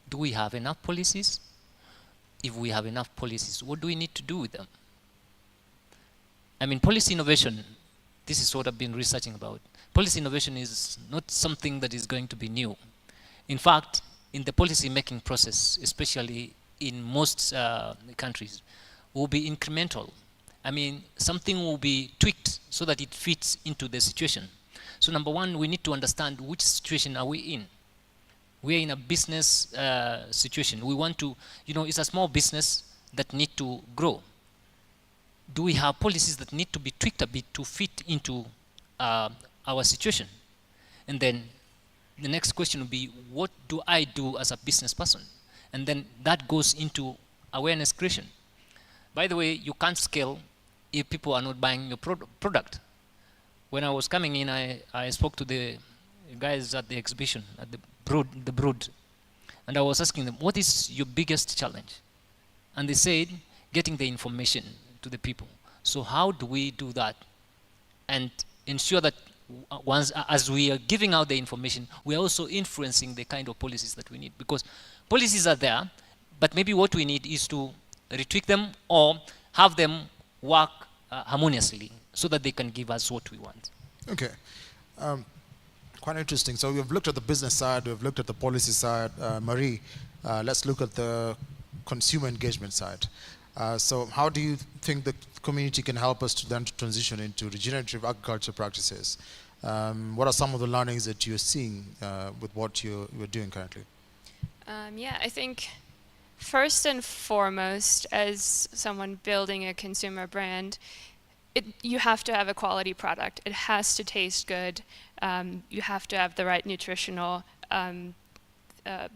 Do we have enough policies? If we have enough policies, what do we need to do with them? I mean, policy innovation, this is what I've been researching about. Policy innovation is not something that is going to be new. In fact, in the policy making process, especially in most countries, will be incremental. I mean, something will be tweaked so that it fits into the situation. So number one, we need to understand which situation are we in. We are in a business situation. We want to, it's a small business that need to grow. Do we have policies that need to be tweaked a bit to fit into our situation? And then the next question will be, what do I do as a business person? And then that goes into awareness creation. By the way, you can't scale if people are not buying your product. When I was coming in, I spoke to the guys at the exhibition, at the Brood, and I was asking them, what is your biggest challenge? And they said, getting the information to the people. So how do we do that and ensure that as we are giving out the information, we are also influencing the kind of policies that we need? Because policies are there, but maybe what we need is to retweak them or have them work harmoniously so that they can give us what we want. Okay. Quite interesting. So we've looked at the business side, we've looked at the policy side. Marie, let's look at the consumer engagement side. So how do you think the community can help us to then transition into regenerative agriculture practices? What are some of the learnings that you're seeing with what you're doing currently? Yeah, I think first and foremost, as someone building a consumer brand, you have to have a quality product. It has to taste good. You have to have the right nutritional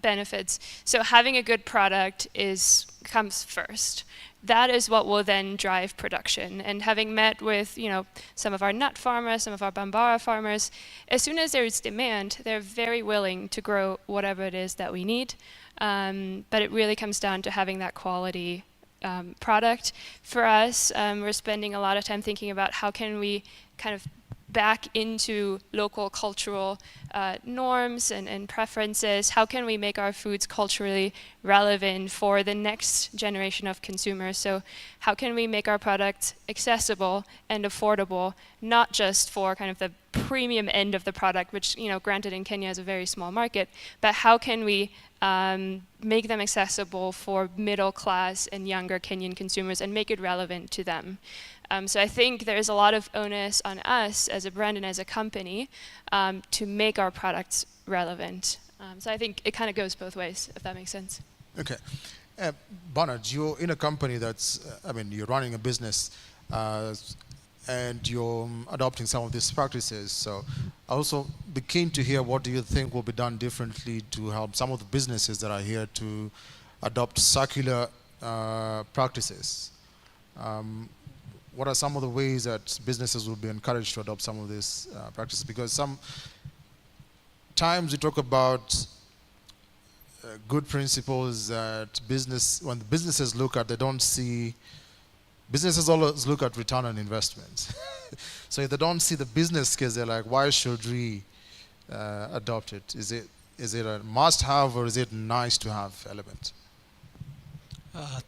benefits. So having a good product comes first. That is what will then drive production. And having met with some of our nut farmers, some of our bambara farmers, as soon as there is demand, they're very willing to grow whatever it is that we need. But it really comes down to having that quality product. For us, we're spending a lot of time thinking about how can we kind of back into local cultural norms and preferences. How can we make our foods culturally relevant for the next generation of consumers? So how can we make our products accessible and affordable, not just for kind of the premium end of the product, which, granted in Kenya is a very small market, but how can we make them accessible for middle class and younger Kenyan consumers and make it relevant to them? So I think there's a lot of onus on us as a brand and as a company to make our products relevant. So I think it kind of goes both ways, if that makes sense. Okay. Bernard, you're in a company that's, you're running a business and you're adopting some of these practices. So I also be keen to hear what do you think will be done differently to help some of the businesses that are here to adopt circular practices. What are some of the ways that businesses will be encouraged to adopt some of these practices? Because sometimes we talk about good principles that when the businesses look at, they don't see, businesses always look at return on investment. So if they don't see the business case, they're like, why should we adopt it? Is it a must-have or is it nice to have element?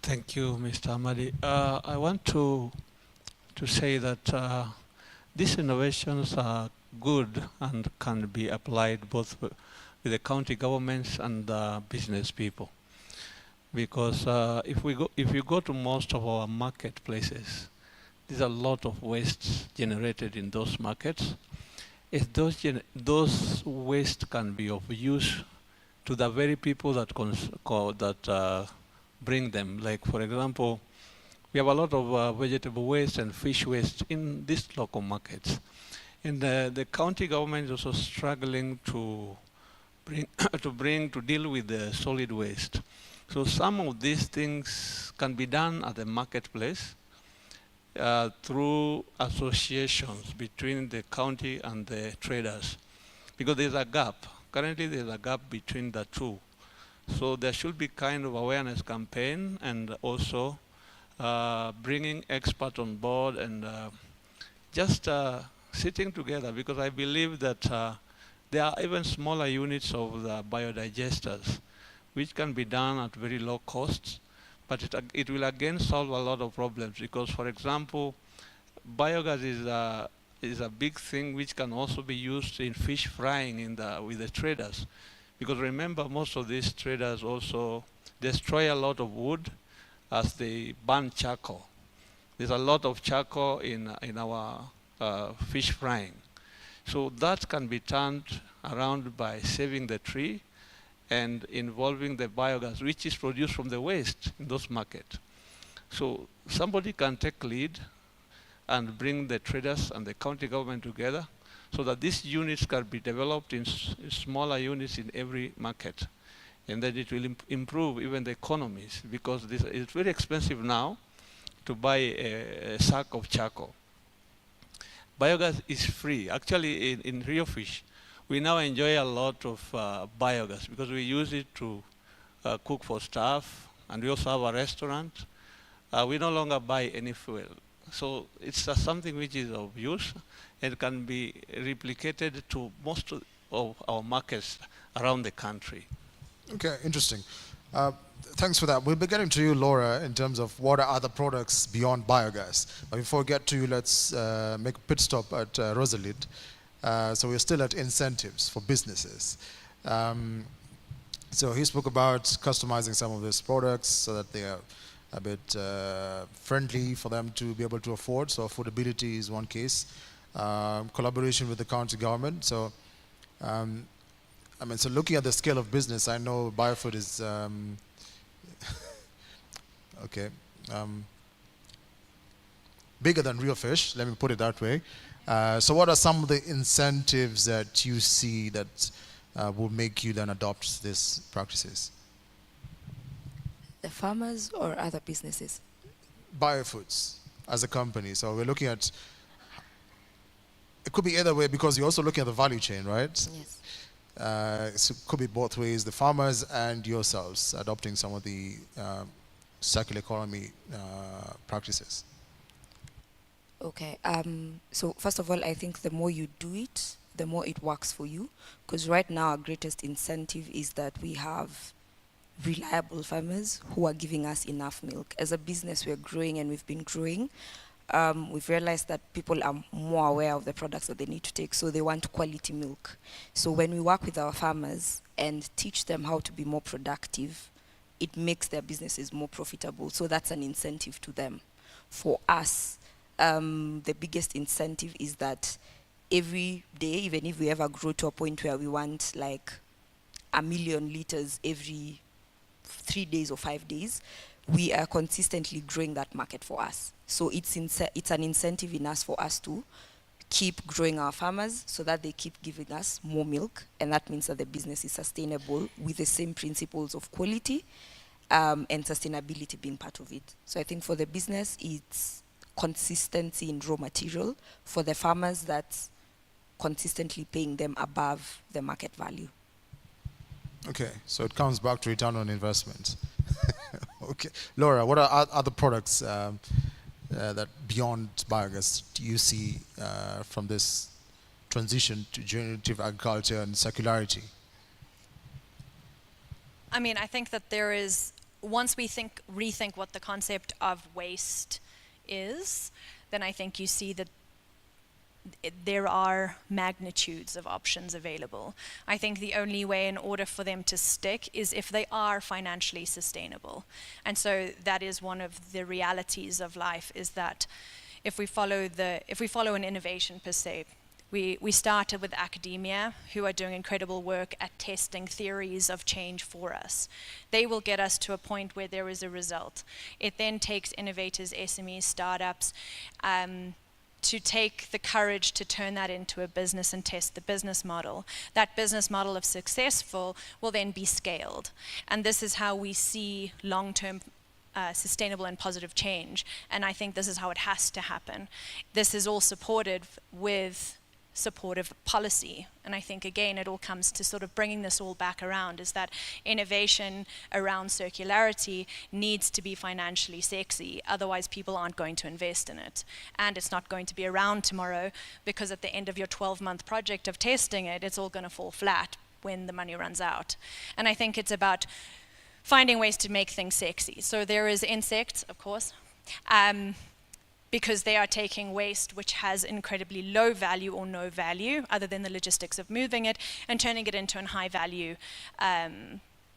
Thank you, Mr. Amadi. I want to say that these innovations are good and can be applied both with the county governments and business people. Because if you go to most of our marketplaces, there's a lot of waste generated in those markets. If those waste can be of use to the very people that bring them, like for example, we have a lot of vegetable waste and fish waste in these local markets. And the county government is also struggling to deal with the solid waste. So some of these things can be done at the marketplace through associations between the county and the traders. because there's a gap. Currently, there's a gap between the two. So there should be kind of awareness campaign and also bringing experts on board and just sitting together, because I believe that there are even smaller units of the biodigesters which can be done at very low costs, but it will again solve a lot of problems, because, for example, biogas is a big thing which can also be used in fish frying with the traders. Because remember, most of these traders also destroy a lot of wood as they burn charcoal. There's a lot of charcoal in our fish frying. So that can be turned around by saving the tree and involving the biogas, which is produced from the waste in those markets. So somebody can take lead and bring the traders and the county government together so that these units can be developed in smaller units in every market. And then it will improve even the economies, because it's very expensive now to buy a sack of charcoal. Biogas is free. Actually, in Rio Fish, we now enjoy a lot of biogas because we use it to cook for staff, and we also have a restaurant. We no longer buy any fuel. So it's something which is of use and can be replicated to most of our markets around the country. Okay, interesting. Thanks for that. We'll be getting to you, Laura, in terms of what are other products beyond biogas. But before we get to you, let's make a pit stop at Rosalind. So we're still at incentives for businesses. So he spoke about customizing some of these products so that they are a bit friendly for them to be able to afford. So affordability is one case. Collaboration with the county government. So, so looking at the scale of business, I know biofood is bigger than real fish. Let me put it that way. So, what are some of the incentives that you see that will make you then adopt these practices? The farmers or other businesses? Biofoods as a company. So we're looking at, it could be either way because you're also looking at the value chain, right? Yes. So it could be both ways, the farmers and yourselves adopting some of the circular economy practices. Okay. So first of all, I think the more you do it, the more it works for you. Because right now our greatest incentive is that we have reliable farmers who are giving us enough milk. As a business, we're growing and we've been growing. We've realized that people are more aware of the products that they need to take, so they want quality milk. So when we work with our farmers and teach them how to be more productive, it makes their businesses more profitable. So that's an incentive to them. For us, the biggest incentive is that every day, even if we ever grow to a point where we want like 1 million liters every 3 days or 5 days, we are consistently growing that market for us. So it's an incentive in us for us to keep growing our farmers so that they keep giving us more milk, and that means that the business is sustainable with the same principles of quality and sustainability being part of it. So I think for the business, it's consistency in raw material. For the farmers, that's consistently paying them above the market value. Okay, so it comes back to return on investment. Okay, Laura, what are other products that beyond biogas do you see from this transition to regenerative agriculture and circularity? I mean, I think that there is, once we rethink what the concept of waste is, then I think you see that there are magnitudes of options available. I think the only way in order for them to stick is if they are financially sustainable. And so that is one of the realities of life, is that if we follow an innovation per se, we started with academia, who are doing incredible work at testing theories of change for us. They will get us to a point where there is a result. It then takes innovators, SMEs, startups, to take the courage to turn that into a business and test the business model. That business model, if successful, will then be scaled. And this is how we see long-term sustainable and positive change. And I think this is how it has to happen. This is all supported with supportive policy. And I think, again, it all comes to sort of bringing this all back around, is that innovation around circularity needs to be financially sexy, otherwise people aren't going to invest in it. And it's not going to be around tomorrow, because at the end of your 12-month project of testing it, it's all going to fall flat when the money runs out. And I think it's about finding ways to make things sexy. So there is insects, of course, because they are taking waste which has incredibly low value or no value other than the logistics of moving it, and turning it into a high value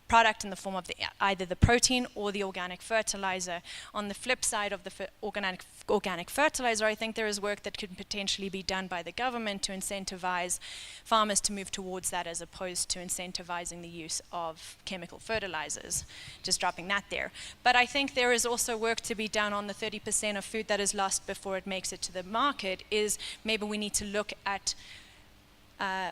product in the form of either the protein or the organic fertilizer. On the flip side of the organic fertilizer, I think there is work that could potentially be done by the government to incentivize farmers to move towards that, as opposed to incentivizing the use of chemical fertilizers. Just dropping that there. But I think there is also work to be done on the 30% of food that is lost before it makes it to the market. Is maybe we need to look at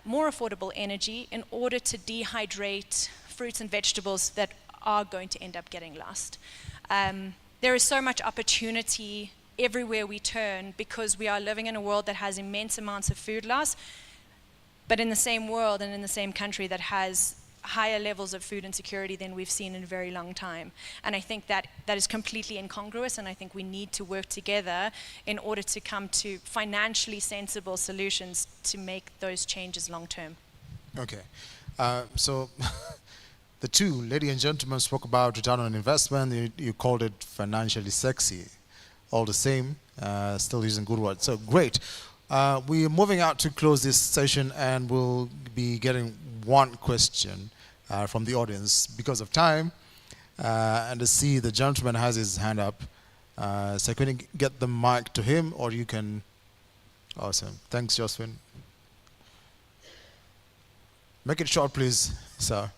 more affordable energy in order to dehydrate fruits and vegetables that are going to end up getting lost. There is so much opportunity everywhere we turn, because we are living in a world that has immense amounts of food loss, but in the same world and in the same country that has higher levels of food insecurity than we've seen in a very long time. And I think that is completely incongruous, and I think we need to work together in order to come to financially sensible solutions to make those changes long term. Okay. So the two, lady and gentlemen, spoke about return on investment. You called it financially sexy. All the same, still using good words. So great. We're moving out to close this session, and we'll be getting one question from the audience because of time. And to see the gentleman has his hand up. So can you get the mic to him, or you can? Awesome. Thanks, Jocelyn. Make it short, please, sir.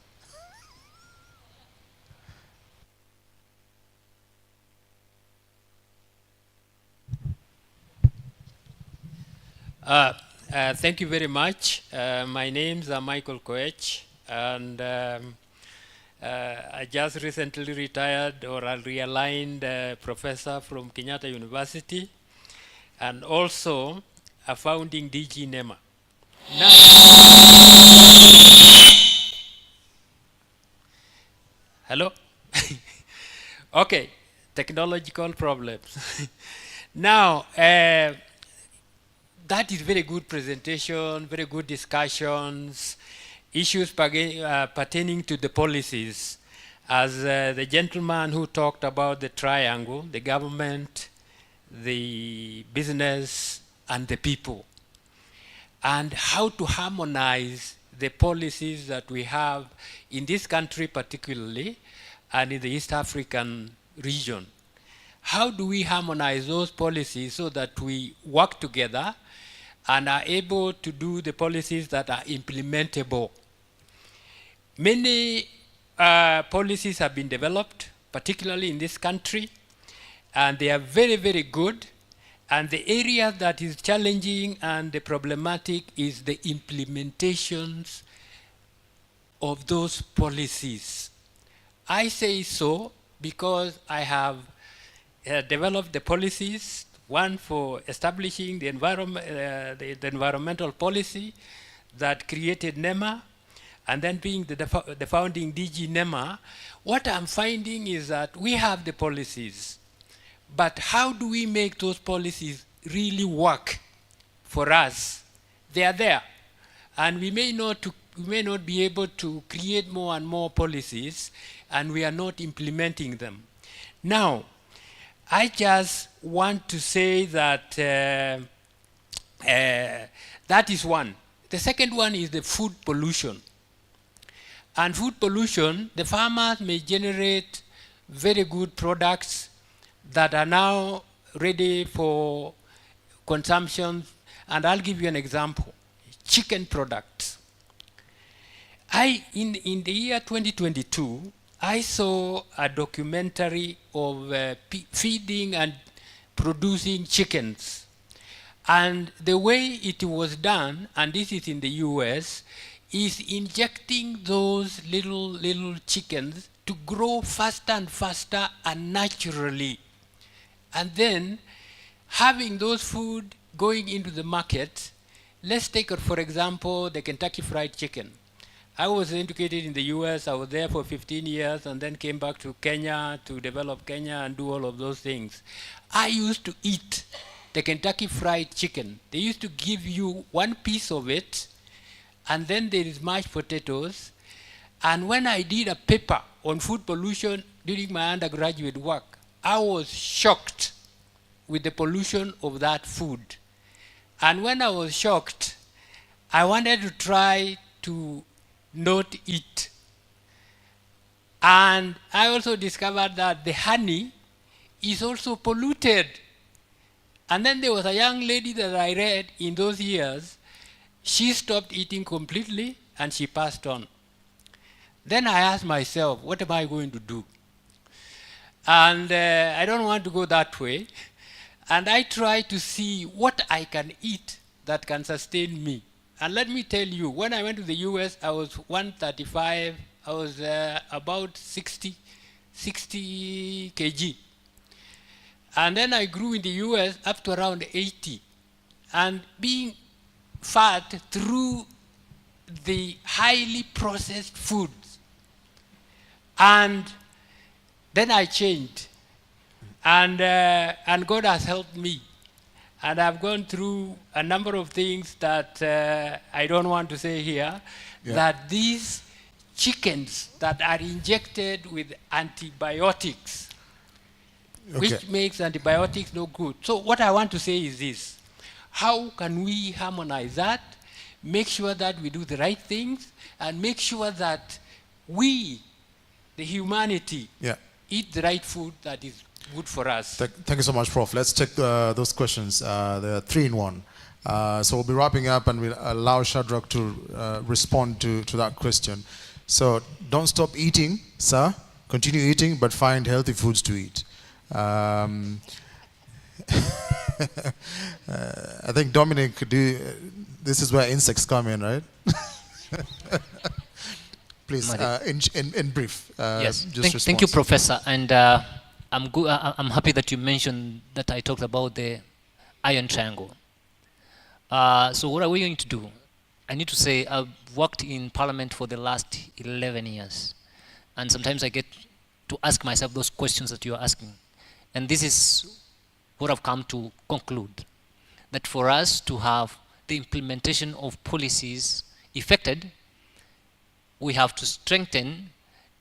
Thank you very much. My name's Michael Koech, and I just recently retired, or a realigned professor from Kenyatta University, and also a founding DG NEMA. Now, hello? Okay, technological problems. Now, that is very good presentation, very good discussions, issues pertaining to the policies. As the gentleman who talked about the triangle, the government, the business, and the people, and how to harmonize the policies that we have in this country particularly, and in the East African region. How do we harmonize those policies so that we work together and are able to do the policies that are implementable? Many policies have been developed, particularly in this country, and they are very, very good. And the area that is challenging and the problematic is the implementations of those policies. I say so because I have developed the policies, one for establishing the environmental policy that created NEMA, and then being the founding DG NEMA. What I'm finding is that we have the policies, but how do we make those policies really work for us? They are there, and we may not be able to create more and more policies, and we are not implementing them. Now, I just want to say that that is one. The second one is the food pollution. And food pollution, the farmers may generate very good products that are now ready for consumption. And I'll give you an example. Chicken products. In the year 2022, I saw a documentary of feeding and producing chickens. And the way it was done, and this is in the US, is injecting those little chickens to grow faster and faster and naturally. And then having those food going into the market let's take, for example, the Kentucky Fried Chicken. I was educated in the US, I was there for 15 years and then came back to Kenya to develop Kenya and do all of those things. I used to eat the Kentucky Fried Chicken. They used to give you one piece of it, and then there is mashed potatoes. And when I did a paper on food pollution during my undergraduate work, I was shocked with the pollution of that food. And when I was shocked, I wanted to try to not eat. And I also discovered that the honey is also polluted. And then there was a young lady that I read in those years. She stopped eating completely and she passed on. Then I asked myself, what am I going to do? And I don't want to go that way. And I try to see what I can eat that can sustain me. And let me tell you, when I went to the US, I was 135, I was about 60 kg. And then I grew in the US up to around 80. And being fat through the highly processed foods. And then I changed. And God has helped me. And I've gone through a number of things that I don't want to say here, that these chickens that are injected with antibiotics, which makes antibiotics no good. So what I want to say is this: how can we harmonize that, make sure that we do the right things, and make sure that we, the humanity, eat the right food that is good for us? Thank you so much, Prof. Let's take those questions. They're 3 in 1. So we'll be wrapping up and we'll allow Shadrach to respond to that question. So don't stop eating, sir. Continue eating, but find healthy foods to eat. I think Dominic, this is where insects come in, right? Please, in brief. Yes, just thank you, Professor. And I'm happy that you mentioned that I talked about the iron triangle. So what are we going to do? I need to say I've worked in Parliament for the last 11 years. And sometimes I get to ask myself those questions that you're asking. And this is what I've come to conclude, that for us to have the implementation of policies effected, we have to strengthen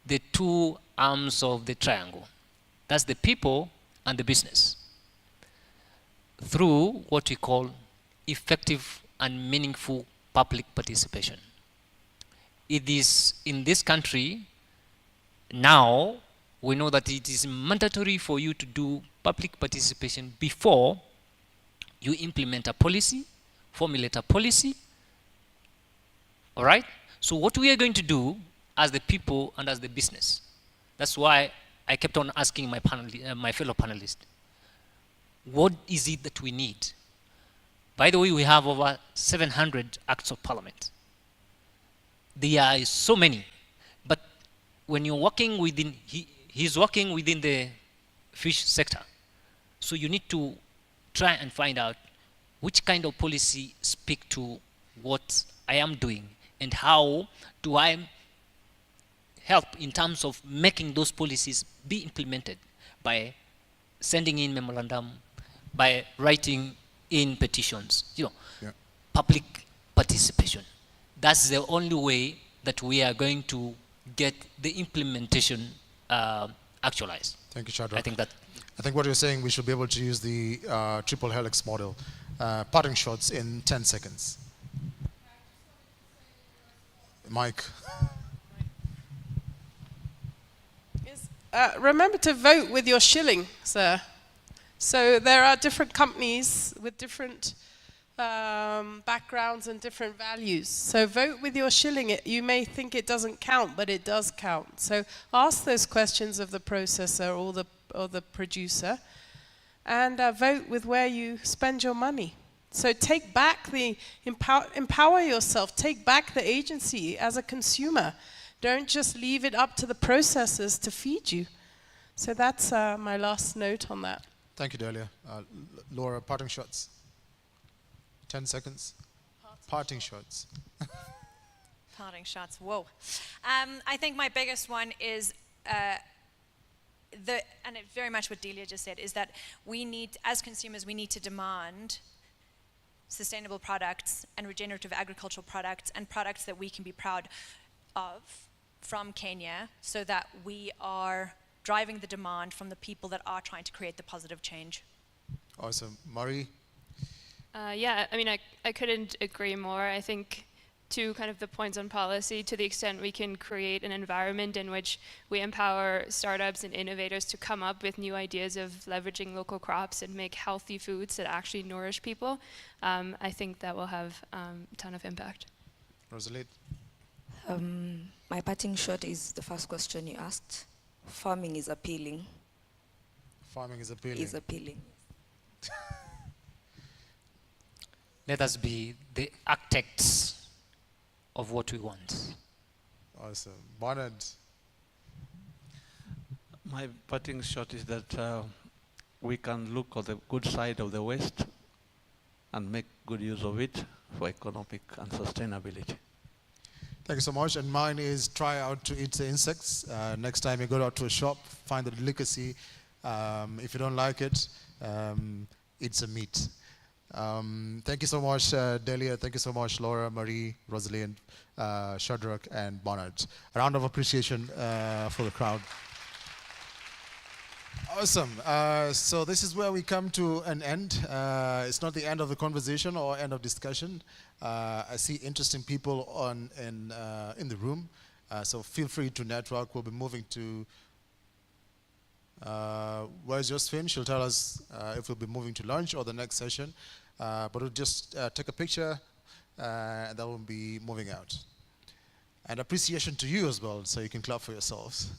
the 2 arms of the triangle. That's the people and the business, through what we call effective and meaningful public participation. It is in this country now, we know that it is mandatory for you to do public participation before you implement a policy, formulate a policy. All right? So what we are going to do as the people and as the business, that's why I kept on asking my fellow panelists, what is it that we need? By the way, we have over 700 acts of parliament. There are so many, but when you're working within, he's working within the fish sector. So you need to try and find out which kind of policy speak to what I am doing and how do I help in terms of making those policies be implemented by sending in memorandum, by writing in petitions, public participation. That's the only way that we are going to get the implementation actualized. Thank you, Shadrach. I think what you're saying, we should be able to use the triple helix model. Parting shots in 10 seconds. Mike. Remember to vote with your shilling, sir. So there are different companies with different backgrounds and different values. So vote with your shilling. You may think it doesn't count, but it does count. So ask those questions of the processor or the producer, and vote with where you spend your money. So take back empower yourself. Take back the agency as a consumer. Don't just leave it up to the processors to feed you. So that's my last note on that. Thank you, Delia. Laura, parting shots. 10 seconds. Parting shots. Parting shots, whoa. I think my biggest one is, and it's very much what Delia just said, is that we need, as consumers, we need to demand sustainable products and regenerative agricultural products and products that we can be proud of from Kenya, so that we are driving the demand from the people that are trying to create the positive change. Awesome. Marie? Yeah, I mean, I couldn't agree more. I think to kind of the points on policy, to the extent we can create an environment in which we empower startups and innovators to come up with new ideas of leveraging local crops and make healthy foods that actually nourish people, I think that will have a ton of impact. Rosalind? My parting shot is the first question you asked. Farming is appealing. Farming is appealing. Is appealing. Let us be the architects of what we want. Awesome. Bernard? My parting shot is that we can look at the good side of the waste and make good use of it for economic and sustainability. Thank you so much. And mine is try out to eat the insects. Next time you go out to a shop, find the delicacy. If you don't like it, eat some meat. Thank you so much, Delia. Thank you so much, Laura, Marie, Rosalind, Shadrach, and Bernard. A round of appreciation for the crowd. Awesome. So this is where we come to an end. It's not the end of the conversation or end of discussion. I see interesting people in the room. So feel free to network. We'll be moving to... where's Josephine? She'll tell us if we'll be moving to lunch or the next session. But we'll just take a picture and then we'll be moving out. And appreciation to you as well, so you can clap for yourselves.